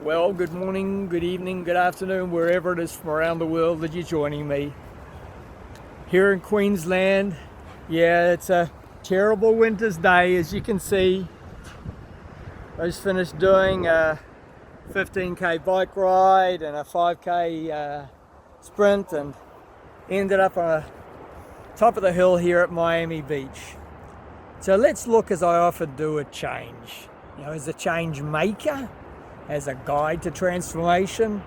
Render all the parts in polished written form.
Well, good morning, good evening, good afternoon, wherever it is from around the world that you're joining me. Here in Queensland, yeah, it's a terrible winter's day, as you can see. I just finished doing a 15k bike ride and a 5k sprint and ended up on the top of the hill here at Miami Beach. So let's look, as I often do, at change. As a change maker, as a guide to transformation.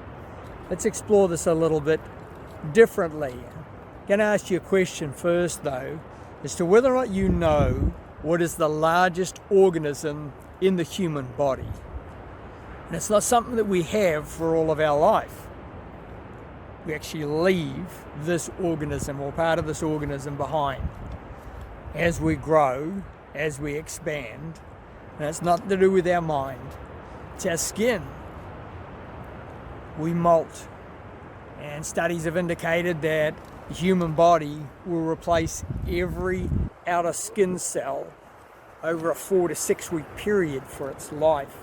Let's explore this a little bit differently. I'm going to ask you a question first, though, as to whether or not you know what is the largest organism in the human body. And it's not something that we have for all of our life. We actually leave this organism or part of this organism behind as we grow, as we expand. And it's not to do with our mind. It's our skin. We molt, and studies have indicated that the human body will replace every outer skin cell over a 4 to 6 week period for its life.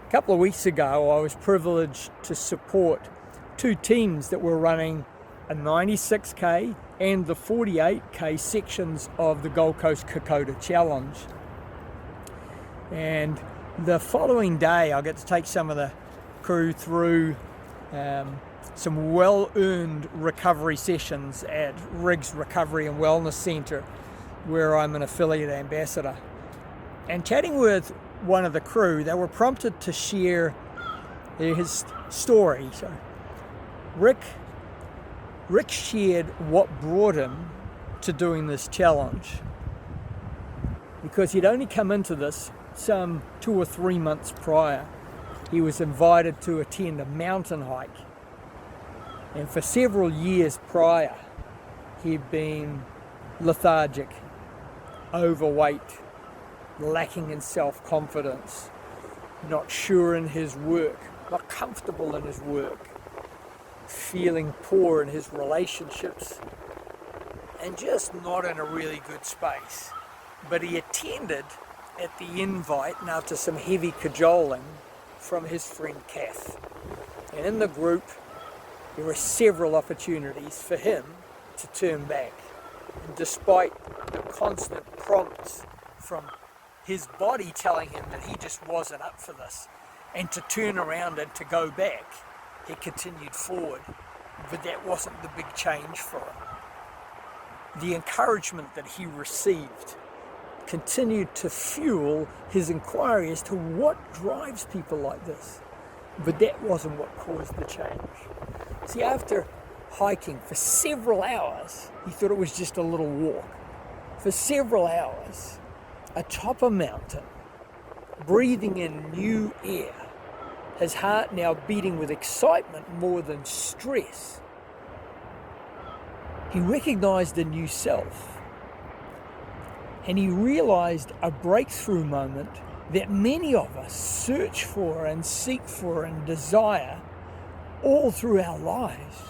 A couple of weeks ago, I was privileged to support two teams that were running a 96k and the 48k sections of the Gold Coast Kokoda challenge. And the following day, I get to take some of the crew through some well-earned recovery sessions at Riggs Recovery and Wellness Centre, where I'm an affiliate ambassador. And chatting with one of the crew, they were prompted to share his story. So Rick shared what brought him to doing this challenge, because he'd only come into this some 2 or 3 months prior. He was invited to attend a mountain hike, and for several years prior he'd been lethargic, overweight, lacking in self-confidence, not sure in his work, not comfortable in his work, feeling poor in his relationships, and just not in a really good space. But he attended at the invite, and after some heavy cajoling from his friend Kath. And in the group, there were several opportunities for him to turn back. And despite the constant prompts from his body telling him that he just wasn't up for this, and to turn around and to go back, he continued forward. But that wasn't the big change for him. The encouragement that he received continued to fuel his inquiry as to what drives people like this. But that wasn't what caused the change. See, after hiking for several hours, he thought it was just a little walk. For several hours, atop a mountain, breathing in new air, his heart now beating with excitement more than stress, he recognized a new self. And he realized a breakthrough moment that many of us search for and seek for and desire all through our lives.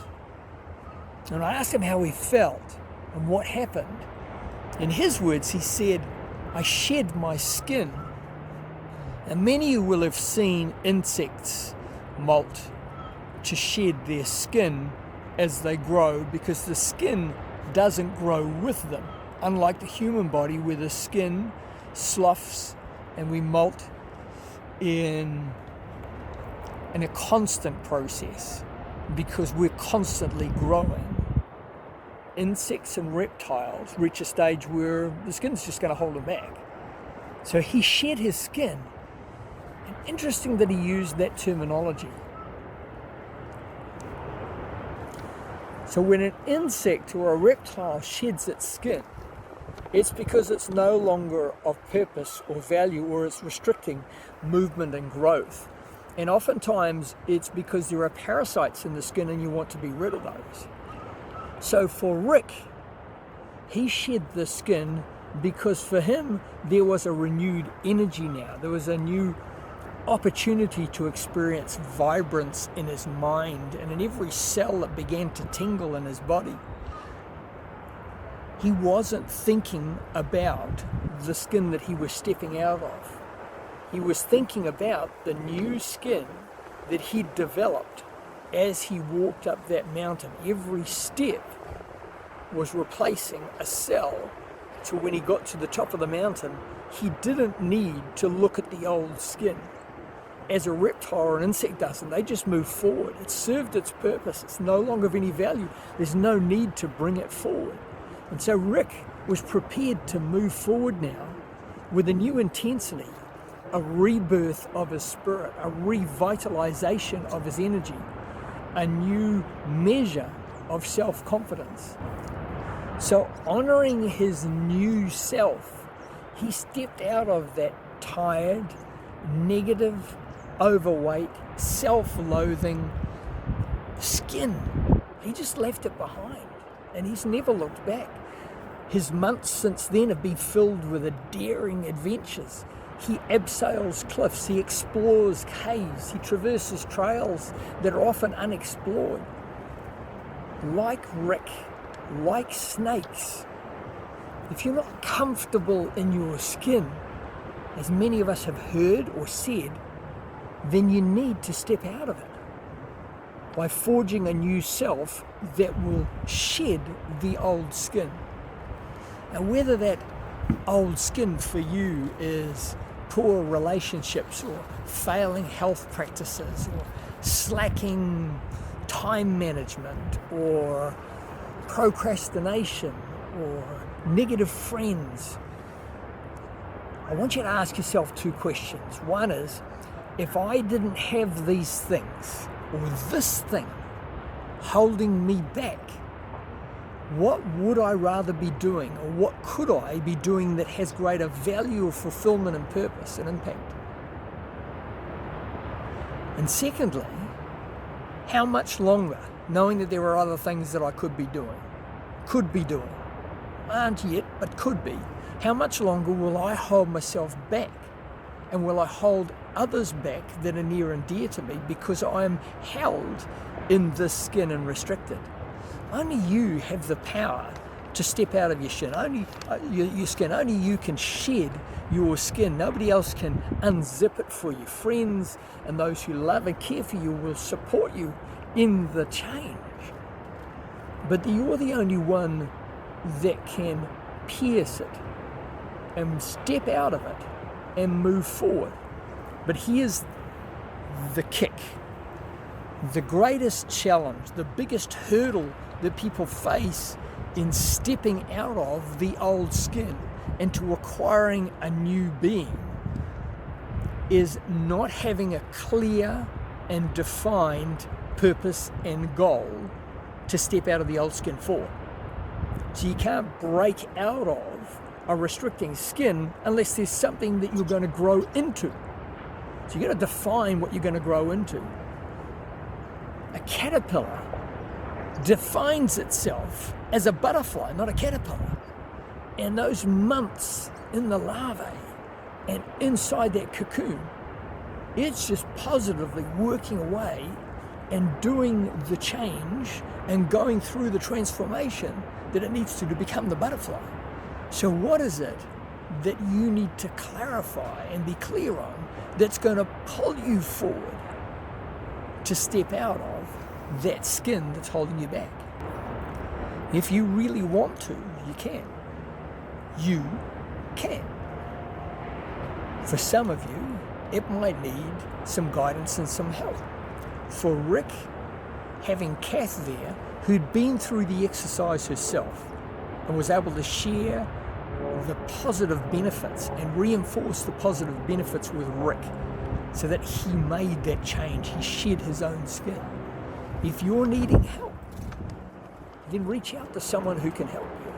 And I asked him how he felt and what happened. In his words, he said, "I shed my skin." And many of you will have seen insects molt to shed their skin as they grow, because the skin doesn't grow with them. Unlike the human body, where the skin sloughs and we molt in a constant process, because we're constantly growing. Insects and reptiles reach a stage where the skin's just going to hold them back. So he shed his skin. And interesting that he used that terminology. So when an insect or a reptile sheds its skin, it's because it's no longer of purpose or value, or it's restricting movement and growth. And oftentimes it's because there are parasites in the skin and you want to be rid of those. So for Rick, he shed the skin because for him there was a renewed energy now. There was a new opportunity to experience vibrance in his mind and in every cell that began to tingle in his body. He wasn't thinking about the skin that he was stepping out of. He was thinking about the new skin that he'd developed as he walked up that mountain. Every step was replacing a cell, so when he got to the top of the mountain, he didn't need to look at the old skin. As a reptile or an insect doesn't, they just move forward. It served its purpose. It's no longer of any value. There's no need to bring it forward. And so Rick was prepared to move forward now with a new intensity, a rebirth of his spirit, a revitalization of his energy, a new measure of self-confidence. So honoring his new self, he stepped out of that tired, negative, overweight, self-loathing skin. He just left it behind, and he's never looked back. His months since then have been filled with daring adventures. He abseils cliffs, he explores caves, he traverses trails that are often unexplored. Like Rick, like snakes, if you're not comfortable in your skin, as many of us have heard or said, then you need to step out of it by forging a new self that will shed the old skin. Now, whether that old skin for you is poor relationships or failing health practices or slacking time management or procrastination or negative friends, I want you to ask yourself two questions. One is, if I didn't have these things or this thing holding me back, what would I rather be doing, or what could I be doing that has greater value or fulfillment and purpose and impact? And secondly, how much longer, knowing that there are other things that I could be doing, aren't yet, but could be, how much longer will I hold myself back, and will I hold others back that are near and dear to me because I am held in this skin and restricted? Only you have the power to step out of your skin. Your skin. Only you can shed your skin. Nobody else can unzip it for you. Friends and those who love and care for you will support you in the change. But you're the only one that can pierce it and step out of it and move forward. But here's the kick. The greatest challenge, the biggest hurdle that people face in stepping out of the old skin and to acquiring a new being is not having a clear and defined purpose and goal to step out of the old skin for. So you can't break out of a restricting skin unless there's something that you're going to grow into. So you've got to define what you're going to grow into. A caterpillar defines itself as a butterfly, not a caterpillar. And those months in the larvae and inside that cocoon, it's just positively working away and doing the change and going through the transformation that it needs to become the butterfly. So what is it that you need to clarify and be clear on that's going to pull you forward to step out of that skin that's holding you back? If you really want to, you can. You can. For some of you, it might need some guidance and some help. For Rick, having Kath there, who'd been through the exercise herself and was able to share the positive benefits and reinforce the positive benefits with Rick so that he made that change, he shed his own skin. If you're needing help, then reach out to someone who can help you.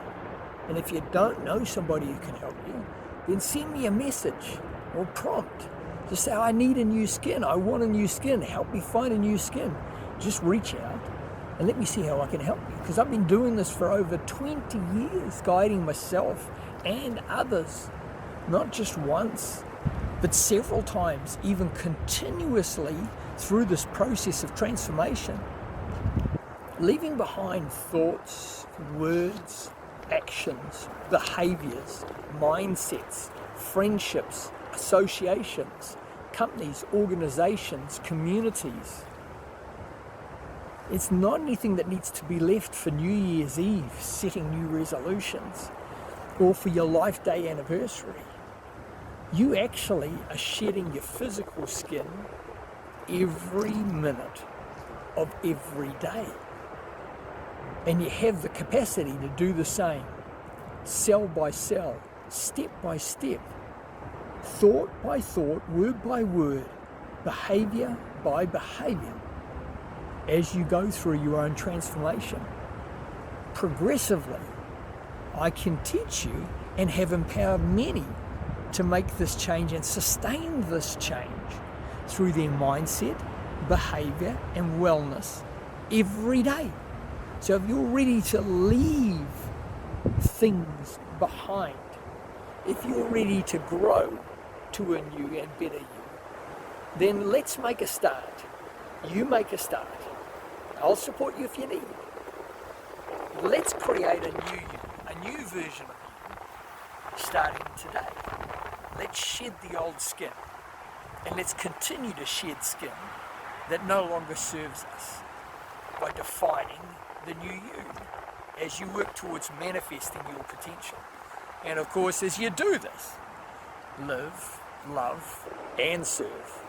And if you don't know somebody who can help you, then send me a message or prompt. Just say, I need a new skin, I want a new skin, help me find a new skin. Just reach out and let me see how I can help you. Because I've been doing this for over 20 years, guiding myself and others, not just once, but several times, even continuously through this process of transformation. Leaving behind thoughts, words, actions, behaviors, mindsets, friendships, associations, companies, organizations, communities. It's not anything that needs to be left for New Year's Eve, setting new resolutions, or for your life day anniversary. You actually are shedding your physical skin every minute of every day. And you have the capacity to do the same, cell by cell, step by step, thought by thought, word by word, behavior by behavior, as you go through your own transformation. Progressively, I can teach you and have empowered many to make this change and sustain this change through their mindset, behavior, and wellness every day. So if you're ready to leave things behind, if you're ready to grow to a new and better you, then let's make a start. You make a start. I'll support you if you need. Let's create a new version of you starting today. Let's shed the old skin, and let's continue to shed skin that no longer serves us by defining the new you as you work towards manifesting your potential. And of course, as you do this, live, love, and serve